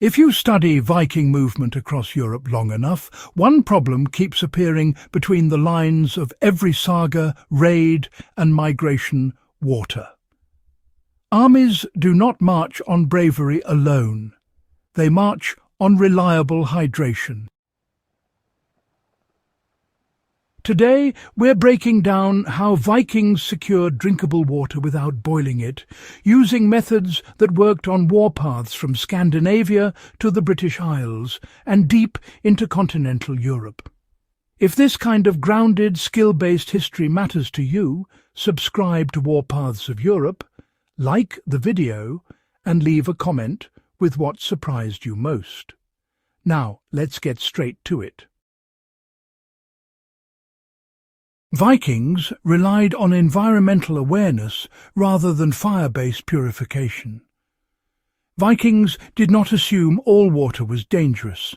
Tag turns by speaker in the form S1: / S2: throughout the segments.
S1: If you study Viking movement across Europe long enough, one problem keeps appearing between the lines of every saga, raid and migration: water. Armies do not march on bravery alone. They march on reliable hydration. Today, we're breaking down how Vikings secured drinkable water without boiling it, using methods that worked on warpaths from Scandinavia to the British Isles and deep into continental Europe. If this kind of grounded, skill-based history matters to you, subscribe to Warpaths of Europe, like the video, and leave a comment with what surprised you most. Now, let's get straight to it. Vikings relied on environmental awareness rather than fire-based purification. Vikings did not assume all water was dangerous.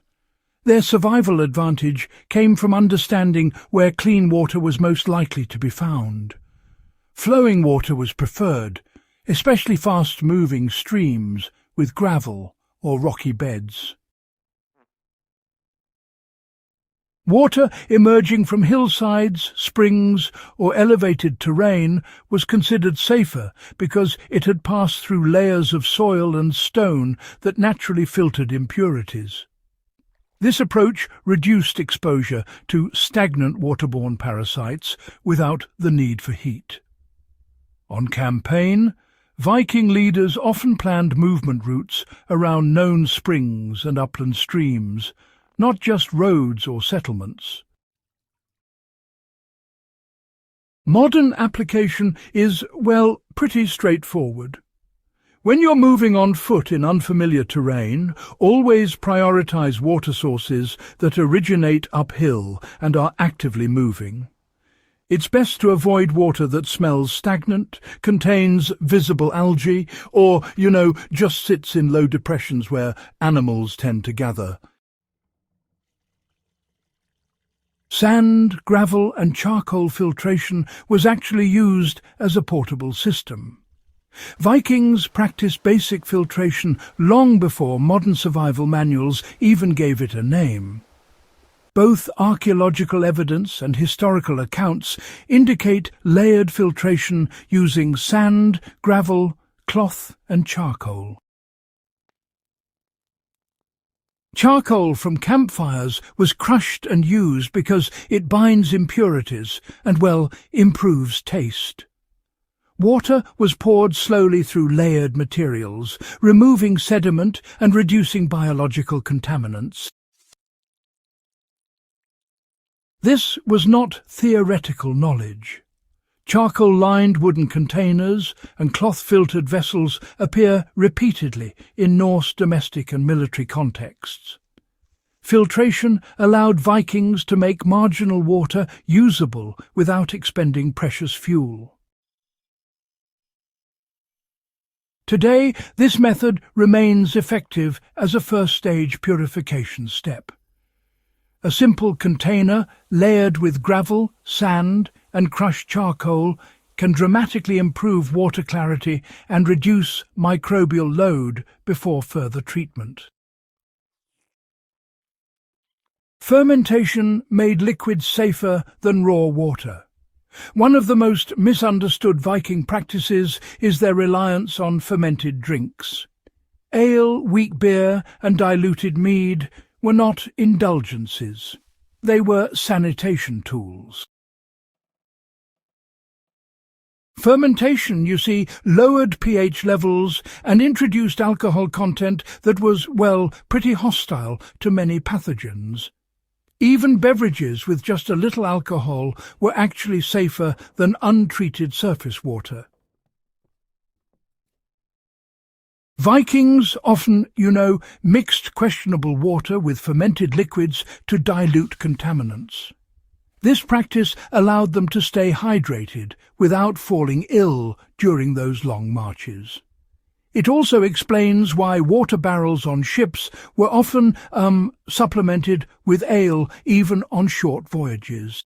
S1: Their survival advantage came from understanding where clean water was most likely to be found. Flowing water was preferred, especially fast-moving streams with gravel or rocky beds. Water emerging from hillsides, springs, or elevated terrain was considered safer because it had passed through layers of soil and stone that naturally filtered impurities. This approach reduced exposure to stagnant waterborne parasites without the need for heat. On campaign, Viking leaders often planned movement routes around known springs and upland streams, not just roads or settlements. Modern application is, well, pretty straightforward. When you're moving on foot in unfamiliar terrain, always prioritize water sources that originate uphill and are actively moving. It's best to avoid water that smells stagnant, contains visible algae, or, just sits in low depressions where animals tend to gather. Sand, gravel and charcoal filtration was actually used as a portable system. Vikings practiced basic filtration long before modern survival manuals even gave it a name. Both archaeological evidence and historical accounts indicate layered filtration using sand, gravel, cloth and charcoal. Charcoal from campfires was crushed and used because it binds impurities and, improves taste. Water was poured slowly through layered materials, removing sediment and reducing biological contaminants. This was not theoretical knowledge. Charcoal-lined wooden containers and cloth-filtered vessels appear repeatedly in Norse domestic and military contexts. Filtration allowed Vikings to make marginal water usable without expending precious fuel. Today, this method remains effective as a first-stage purification step. A simple container layered with gravel, sand, and crushed charcoal can dramatically improve water clarity and reduce microbial load before further treatment. Fermentation made liquids safer than raw water. One of the most misunderstood Viking practices is their reliance on fermented drinks. Ale, weak beer, and diluted mead were not indulgences. They were sanitation tools. Fermentation, you see, lowered pH levels and introduced alcohol content that was, pretty hostile to many pathogens. Even beverages with just a little alcohol were actually safer than untreated surface water. Vikings often, mixed questionable water with fermented liquids to dilute contaminants. This practice allowed them to stay hydrated without falling ill during those long marches. It also explains why water barrels on ships were often supplemented with ale even on short voyages.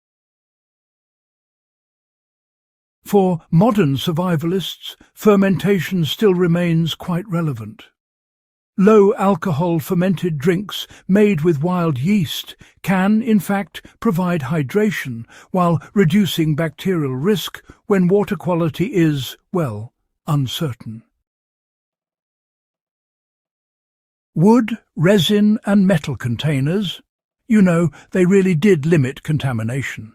S1: For modern survivalists, fermentation still remains quite relevant. Low-alcohol fermented drinks made with wild yeast can, in fact, provide hydration while reducing bacterial risk when water quality is, well, uncertain. Wood, resin and metal containers, they really did limit contamination.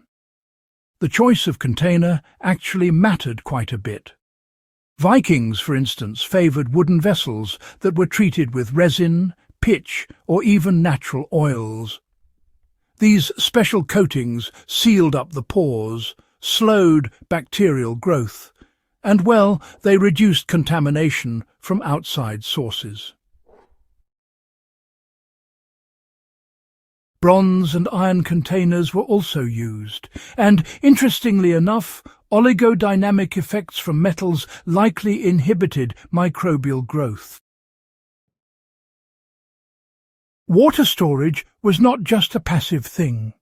S1: The choice of container actually mattered quite a bit. Vikings, for instance, favoured wooden vessels that were treated with resin, pitch, or even natural oils. These special coatings sealed up the pores, slowed bacterial growth, and, well, they reduced contamination from outside sources. Bronze and iron containers were also used, and, interestingly enough, oligodynamic effects from metals likely inhibited microbial growth. Water storage was not just a passive thing.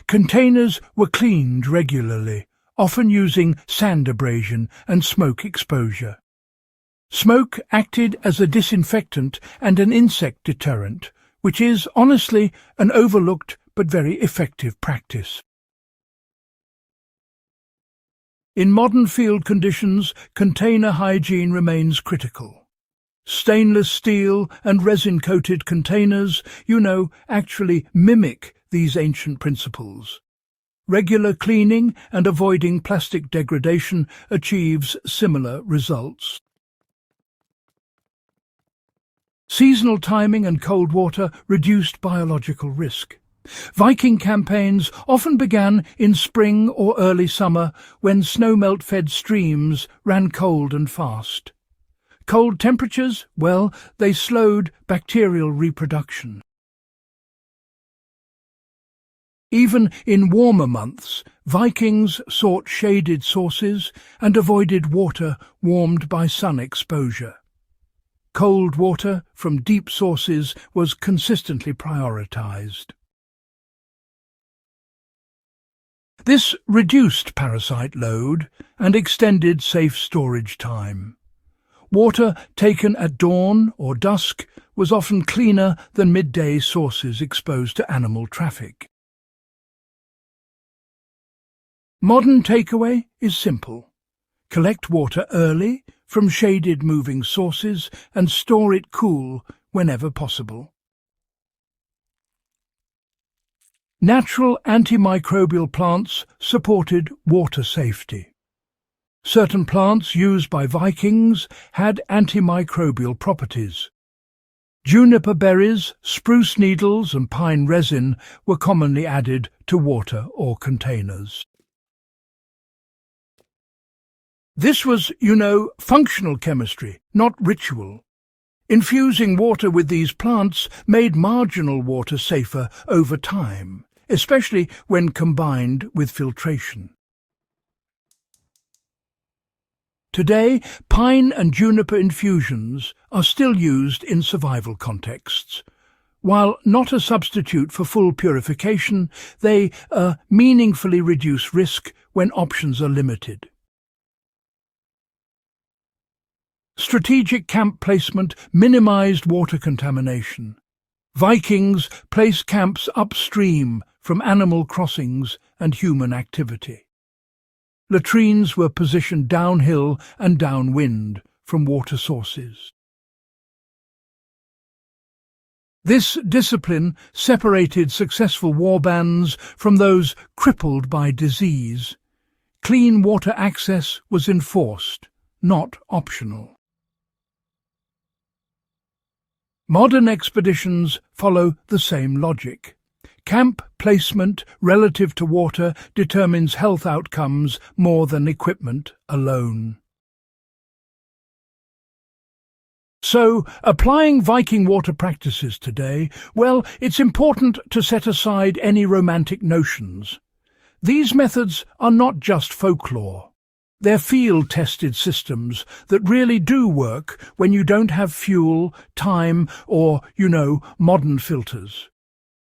S1: Containers were cleaned regularly, often using sand abrasion and smoke exposure. Smoke acted as a disinfectant and an insect deterrent, which is, honestly, an overlooked but very effective practice. In modern field conditions, container hygiene remains critical. Stainless steel and resin-coated containers, actually mimic these ancient principles. Regular cleaning and avoiding plastic degradation achieves similar results. Seasonal timing and cold water reduced biological risk. Viking campaigns often began in spring or early summer when snowmelt-fed streams ran cold and fast. Cold temperatures, well, they slowed bacterial reproduction. Even in warmer months, Vikings sought shaded sources and avoided water warmed by sun exposure. Cold water from deep sources was consistently prioritized. This reduced parasite load and extended safe storage time. Water taken at dawn or dusk was often cleaner than midday sources exposed to animal traffic. Modern takeaway is simple. Collect water early from shaded moving sources and store it cool whenever possible. Natural antimicrobial plants supported water safety. Certain plants used by Vikings had antimicrobial properties. Juniper berries, spruce needles and pine resin were commonly added to water or containers. This was, functional chemistry, not ritual. Infusing water with these plants made marginal water safer over time, especially when combined with filtration. Today, pine and juniper infusions are still used in survival contexts. While not a substitute for full purification, they meaningfully reduce risk when options are limited. Strategic camp placement minimized water contamination. Vikings placed camps upstream from animal crossings and human activity. Latrines were positioned downhill and downwind from water sources. This discipline separated successful warbands from those crippled by disease. Clean water access was enforced, not optional. Modern expeditions follow the same logic. Camp placement relative to water determines health outcomes more than equipment alone. So, applying Viking water practices today, well, it's important to set aside any romantic notions. These methods are not just folklore. They're field-tested systems that really do work when you don't have fuel, time, or, modern filters.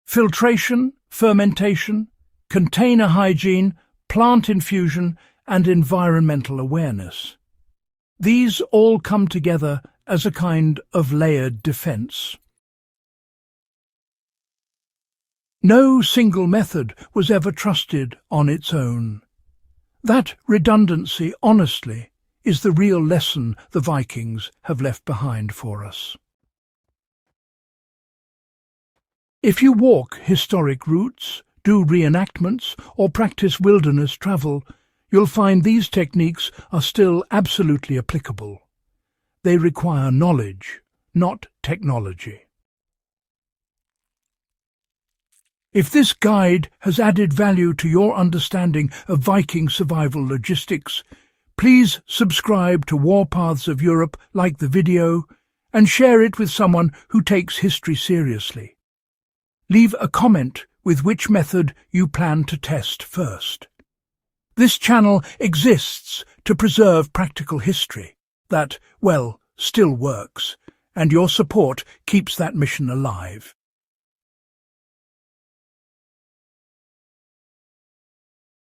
S1: Filtration, fermentation, container hygiene, plant infusion, and environmental awareness. These all come together as a kind of layered defense. No single method was ever trusted on its own. That redundancy, honestly, is the real lesson the Vikings have left behind for us. If you walk historic routes, do reenactments, or practice wilderness travel, you'll find these techniques are still absolutely applicable. They require knowledge, not technology. If this guide has added value to your understanding of Viking survival logistics, please subscribe to Warpaths of Europe, like the video, and share it with someone who takes history seriously. Leave a comment with which method you plan to test first. This channel exists to preserve practical history that, well, still works, and your support keeps that mission alive.